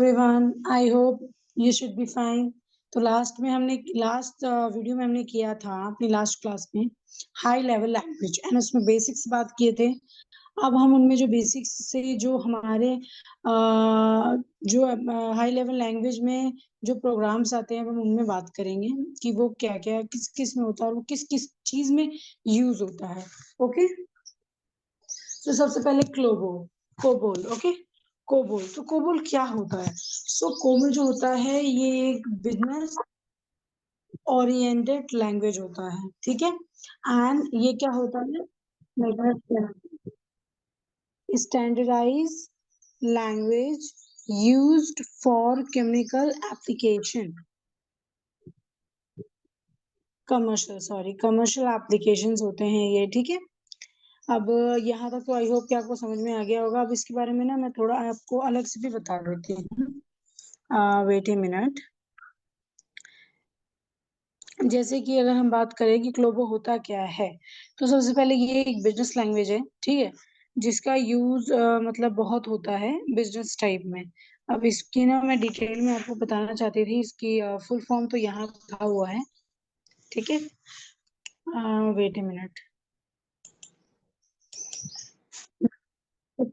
everyone. I hope you should be fine. तो last video में हमने किया था अपनी लास्ट क्लास में हाई लेवल लैंग्वेज एंड उसमें बेसिक्स बात किए थे। अब हम उनमें जो बेसिक्स से जो हमारे जो हाई लेवल लैंग्वेज में जो प्रोग्राम्स आते हैं हम उनमें बात करेंगे कि वो क्या क्या किस किस में होता है और वो किस किस चीज में यूज होता है। ओके, तो सबसे पहले कोबोल। Okay, COBOL. तो कोबोल क्या होता है? कोबोल जो होता है ये एक बिजनेस ओरिएंटेड लैंग्वेज होता है, ठीक है। एंड ये क्या होता है? Standardize language used for chemical application, commercial applications होते हैं ये, ठीक है। अब यहाँ तक तो आई होप कि आपको समझ में आ गया होगा। अब इसके बारे में ना मैं थोड़ा आपको अलग से भी बता देती हूँ। Wait a minute. जैसे कि अगर हम बात करें कि ग्लोबो होता क्या है, तो सबसे पहले ये एक बिजनेस लैंग्वेज है, ठीक है, जिसका यूज मतलब बहुत होता है बिजनेस टाइप में। अब इसकी ना मैं डिटेल में आपको बताना चाहती थी, इसकी फुल फॉर्म तो यहाँ लिखा हुआ है, ठीक है। Wait a minute.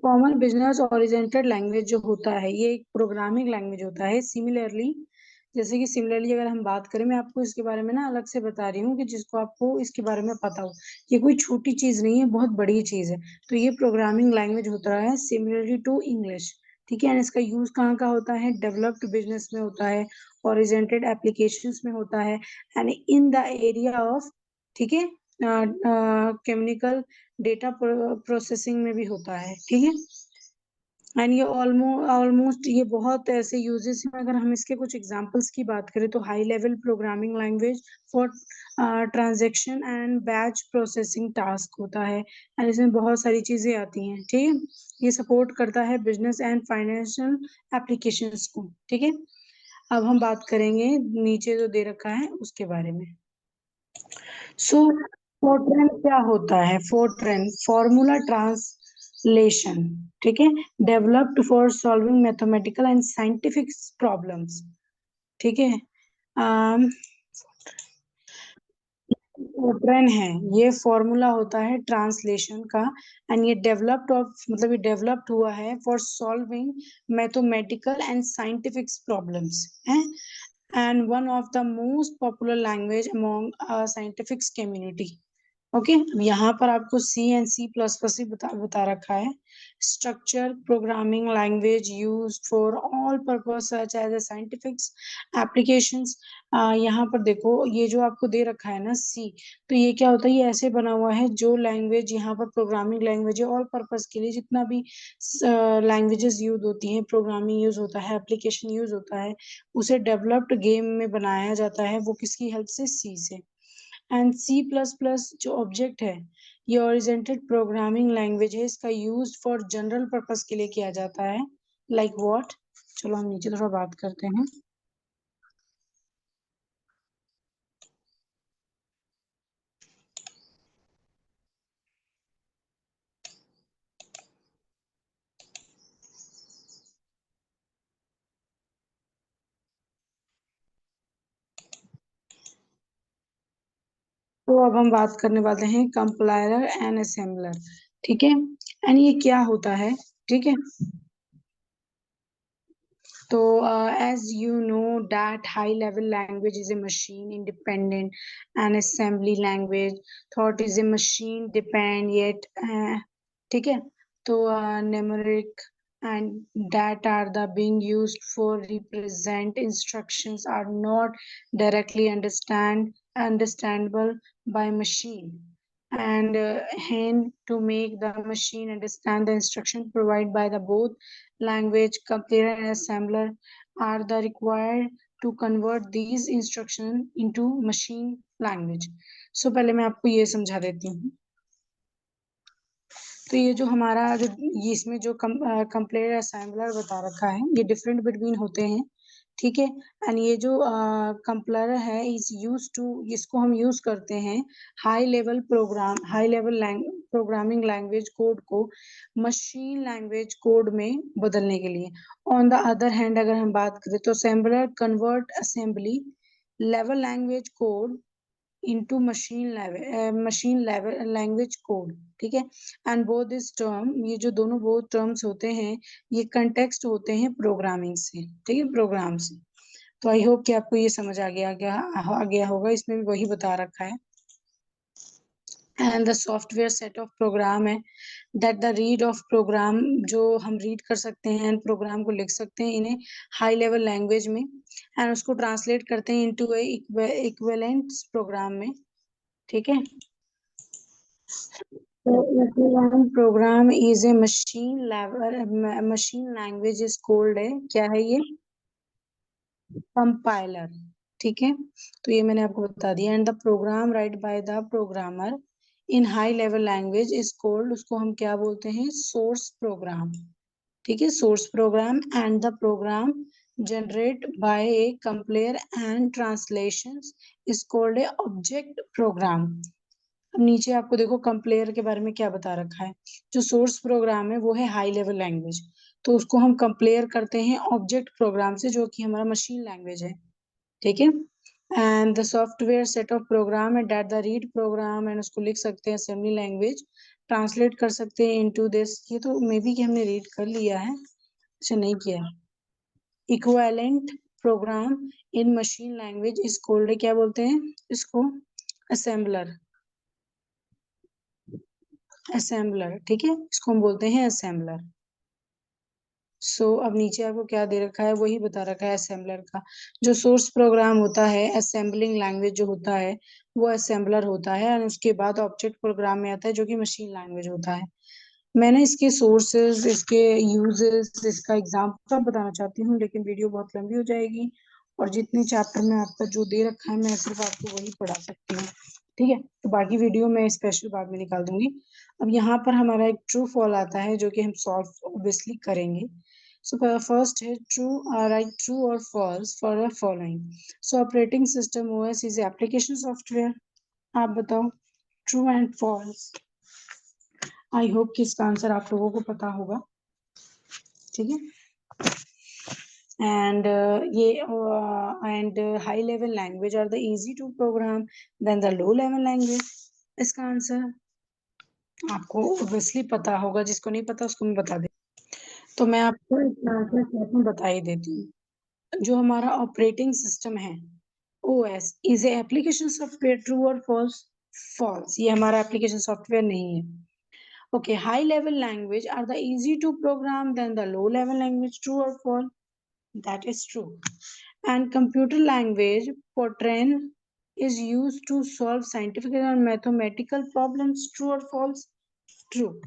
Common business oriented language जो होता है ये एक प्रोग्रामिंग लैंग्वेज होता है। सिमिलरली अगर हम बात करें, मैं आपको इसके बारे में ना अलग से बता रही हूँ कि जिसको आपको इसके बारे में पता हो। ये कोई छोटी चीज नहीं है, बहुत बड़ी चीज है। तो ये प्रोग्रामिंग लैंग्वेज होता है सिमिलरली टू इंग्लिश, ठीक है। एंड इसका यूज कहाँ का होता है? डेवलप्ड बिजनेस में होता है, ओरिएंटेड एप्लीकेशंस में होता है, and in the area of, ठीक है, केमिकल डेटा प्रोसेसिंग में भी होता है, ठीक है। एंड ये ऑलमोस्ट ये बहुत ऐसे यूजेस हैं। अगर हम इसके कुछ एग्जांपल्स की बात करें तो high level programming language for transaction and batch processing task होता है, एंड इसमें बहुत सारी चीजें आती हैं, ठीक है। ये सपोर्ट करता है बिजनेस एंड फाइनेंशियल एप्लीकेशंस को, ठीक है। अब हम बात करेंगे नीचे जो दे रखा है उसके बारे में। सो फोर्ट्रेन क्या होता है? फोर्ट्रेन फॉर्मूला ट्रांसलेशन, ठीक है, developed for solving mathematical and scientific problems, ठीक है। फोर्ट्रेन है, ये फॉर्मूला होता है ट्रांसलेशन का, एंड ये डेवलप्ड हुआ है for solving mathematical and scientific problems है, and one of the most popular language among scientific community. Okay, यहाँ पर आपको C and C plus plus ही बता रखा है। Structure programming language use for all purpose such as a scientific applications. यहाँ पर देखो ये जो आपको दे रखा है ना सी, तो ये क्या होता है? ये ऐसे बना हुआ है जो लैंग्वेज यहाँ पर प्रोग्रामिंग लैंग्वेज है, ऑल पर्पस के लिए जितना भी लैंग्वेजेस यूज होती हैं, प्रोग्रामिंग यूज होता है, एप्लीकेशन यूज होता है, उसे डेवलप्ड गेम में बनाया जाता है वो किसकी हेल्प से? सी से। एंड सी प्लस प्लस जो ऑब्जेक्ट है ये ओरिजेंटेड प्रोग्रामिंग लैंग्वेज है, इसका यूज फॉर जनरल पर्पस के लिए किया जाता है। Like what? चलो हम नीचे थोड़ा बात करते हैं। तो अब हम बात करने वाले हैं कंपाइलर एंड असेंबलर, ठीक है। एंड ये क्या होता है, ठीक है। तो as you know that high level language is a machine independent and assembly language thought is a machine depend yet ठीक है। तो numeric and that are the being used for represent instructions are not directly understandable by machine, and hence to make the machine understand the instruction provided by the both language compiler and assembler are the required to convert these instruction into machine language. So पहले मैं आपको ये समझा देती हूँ। तो ये जो हमारा जो ये इसमें जो कंपाइलर असेंबलर बता रखा है ये डिफरेंट बिटवीन होते हैं, ठीक है। एंड ये जो कंप्लायर है इज यूज टू, इसको हम यूज करते हैं high level programming language code को मशीन लैंग्वेज कोड में बदलने के लिए। ऑन द अदर हैंड अगर हम बात करें तो assembler convert assembly level language code into machine level language code. ठीक है। एंड बोथ दिस टर्म, ये जो दोनों बोथ टर्म्स होते हैं ये कंटेक्स्ट होते हैं प्रोग्रामिंग से, ठीक है, प्रोग्राम से। तो आई होप कि आपको ये समझ आ गया होगा, इसमें भी वही बता रखा है। And the software set of program है that the read of program, जो हम रीड कर सकते हैं एंड प्रोग्राम को लिख सकते हैं इन्हें हाई लेवल लैंग्वेज में, एंड उसको ट्रांसलेट करते हैं इनटू इक्विवेलेंट प्रोग्राम में। ठीक है। तो equivalent program is a machine language is called है, क्या है ये, कंपाइलर। ठीक है। तो ये मैंने आपको बता दिया। And the program write by the programmer in high level language is called, उसको हम क्या बोलते हैं, सोर्स प्रोग्राम। ठीक है, source program. And the program generate by a compiler and translation is called a object program. अब नीचे आपको देखो कंप्लेयर के बारे में क्या बता रखा है। जो सोर्स प्रोग्राम है वो है हाई लेवल लैंग्वेज, तो उसको हम कंपेयर करते हैं ऑब्जेक्ट प्रोग्राम से जो कि हमारा मशीन लैंग्वेज है। ठीक है। And the software set of program है that the read program, and उसको लिख सकते हैं असेंबली लैंग्वेज, ट्रांसलेट कर सकते हैं इनटू दिस। ये तो मे बी कि हमने रीड कर लिया है, अच्छा नहीं किया। Equivalent program in machine language is called, क्या बोलते हैं इसको, असेंबलर। असेंबलर, ठीक है, इसको हम बोलते हैं असेंबलर। अब नीचे आपको क्या दे रखा है वही बता रखा है असेंबलर का। जो सोर्स प्रोग्राम होता है, असेंबलिंग लैंग्वेज जो होता है वो असेंबलर होता है, और उसके बाद ऑब्जेक्ट प्रोग्राम में आता है जो कि मशीन लैंग्वेज होता है। मैंने इसके सोर्सेज, इसके यूजेस, इसका एग्जाम्पल बताना चाहती हूँ लेकिन वीडियो बहुत लंबी हो जाएगी, और जितने चैप्टर में आपका जो दे रखा है मैं सिर्फ आपको वही पढ़ा सकती हूँ। ठीक है, तो बाकी वीडियो मैं स्पेशल बाद में निकाल दूंगी। अब यहाँ पर हमारा एक ट्रू फॉल आता है जो कि हम सॉल्व ऑब्वियसली करेंगे। सो फर्स्ट है ट्रू, राइट ट्रू और false for the following. So operating system OS is application software. आप बताओ true and false. I hope कि इसका आंसर आप लोगों को पता होगा। ठीक है। एंड ये and high level language are the easy to program than the low level language. इसका आंसर आपको ऑब्वियसली पता होगा, जिसको नहीं पता उसको मैं बता दे। तो मैं आपको इसका आंसर में बता ही देती हूँ। जो हमारा ऑपरेटिंग सिस्टम है OS is a application software, true और फॉल्स। फॉल्स, ये हमारा एप्लीकेशन सॉफ्टवेयर नहीं है। Okay, high level language are the easy to program than the low level language, true or false? That is true. And computer language, Fortran, is used to solve scientific and mathematical problems, true or false? True.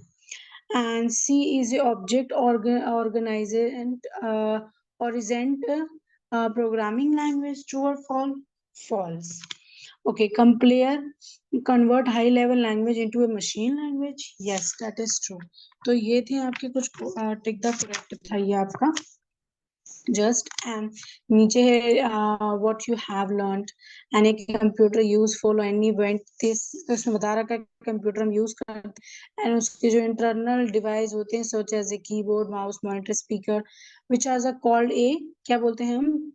And C is a object organizant programming language, true or false? False. Okay, compare, convert high level language into a machine language. Yes, that is true. तो ये थे आपके कुछ tick the correct था ये आपका just. And नीचे है what you have learned and a computer use for any event this. तो इसमें बता रखा है कंप्यूटर हम यूज करते हैं एंड उसके जो इंटरनल डिवाइस होते हैं such as a keyboard, mouse, monitor, speaker, which are called a, क्या बोलते हैं हम,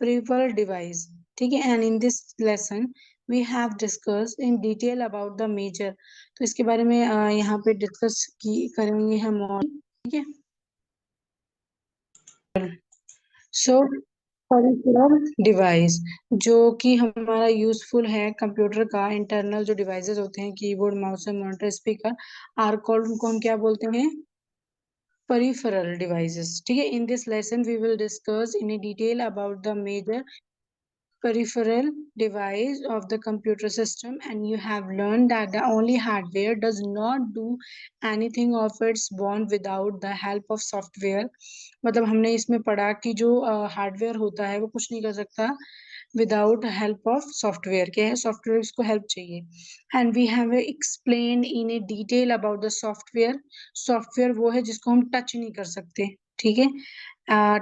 peripheral device। ठीक है। And in this lesson we have discuss in detail about the major. तो इसके बारे में यहाँ पे डिस्कस की करेंगे हम और। ठीक है। सो peripheral डिवाइस जो कि हमारा यूजफुल है कंप्यूटर का, इंटरनल जो डिवाइसेस होते हैं keyboard, mouse, monitor, speaker, are called, उनको हम क्या बोलते हैं, peripheral devices। ठीक है। In this lesson we will discuss in detail about the major peripheral device of the computer system, and you have learned that the only hardware does not do anything of its own without the help of software। मतलब हमने इसमें पढ़ा कि जो hardware होता है वो कुछ नहीं कर सकता विदाउट हेल्प ऑफ सॉफ्टवेयर। क्या है, सॉफ्टवेयर उसको हेल्प चाहिए। And we have explain in a detail about the software. Software वो है जिसको हम टच नहीं कर सकते। ठीक है,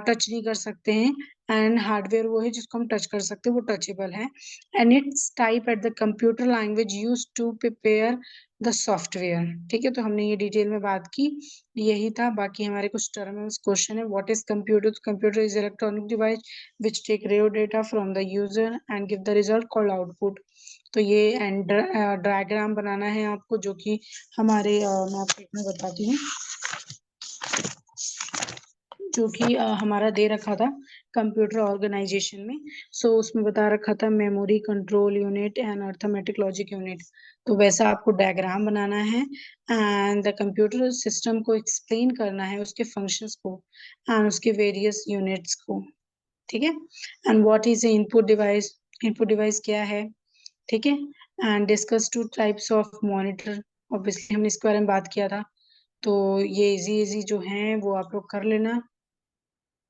टच नहीं कर सकते हैं। एंड हार्डवेयर वो है जिसको हम टच कर सकते हैं, वो टचेबल है। And it's type at the computer language use to prepare the software. ठीक है, तो हमने ये डिटेल में बात की, यही था। बाकी हमारे कुछ टर्म्स क्वेश्चन है। What is computer? Computer is electronic device which take radio data from the user and give the result called output. तो ये एंड डायग्राम बनाना है आपको, जो कि हमारे मैं आपको एक में बताती हूँ, जो कि हमारा दे रखा था कंप्यूटर ऑर्गेनाइजेशन में। सो उसमें बता रखा था memory control unit and arithmetic logic unit. तो वैसा आपको डायग्राम बनाना है एंड द कंप्यूटर सिस्टम को एक्सप्लेन करना है, उसके फंक्शंस को एंड उसके वेरियस यूनिट्स को। ठीक है, and what is a input device? Input device क्या है? ठीक है, and discuss two types of monitor. Obviously हमने इसके बारे में बात किया था, तो ये इजी इजी जो हैं वो आप लोग कर लेना।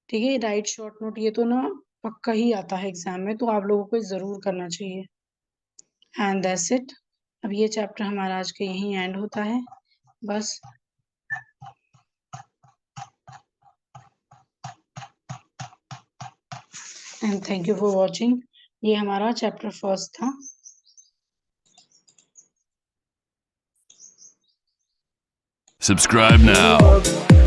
ठीक है, राइट शॉर्ट नोट, ये तो ना पक्का ही आता है एग्जाम में, तो आप लोगों को जरूर करना चाहिए। And that's it. अब ये चैप्टर हमारा आज का यहीं एंड होता है बस। And thank you for watching. ये हमारा चैप्टर फर्स्ट था। Subscribe now.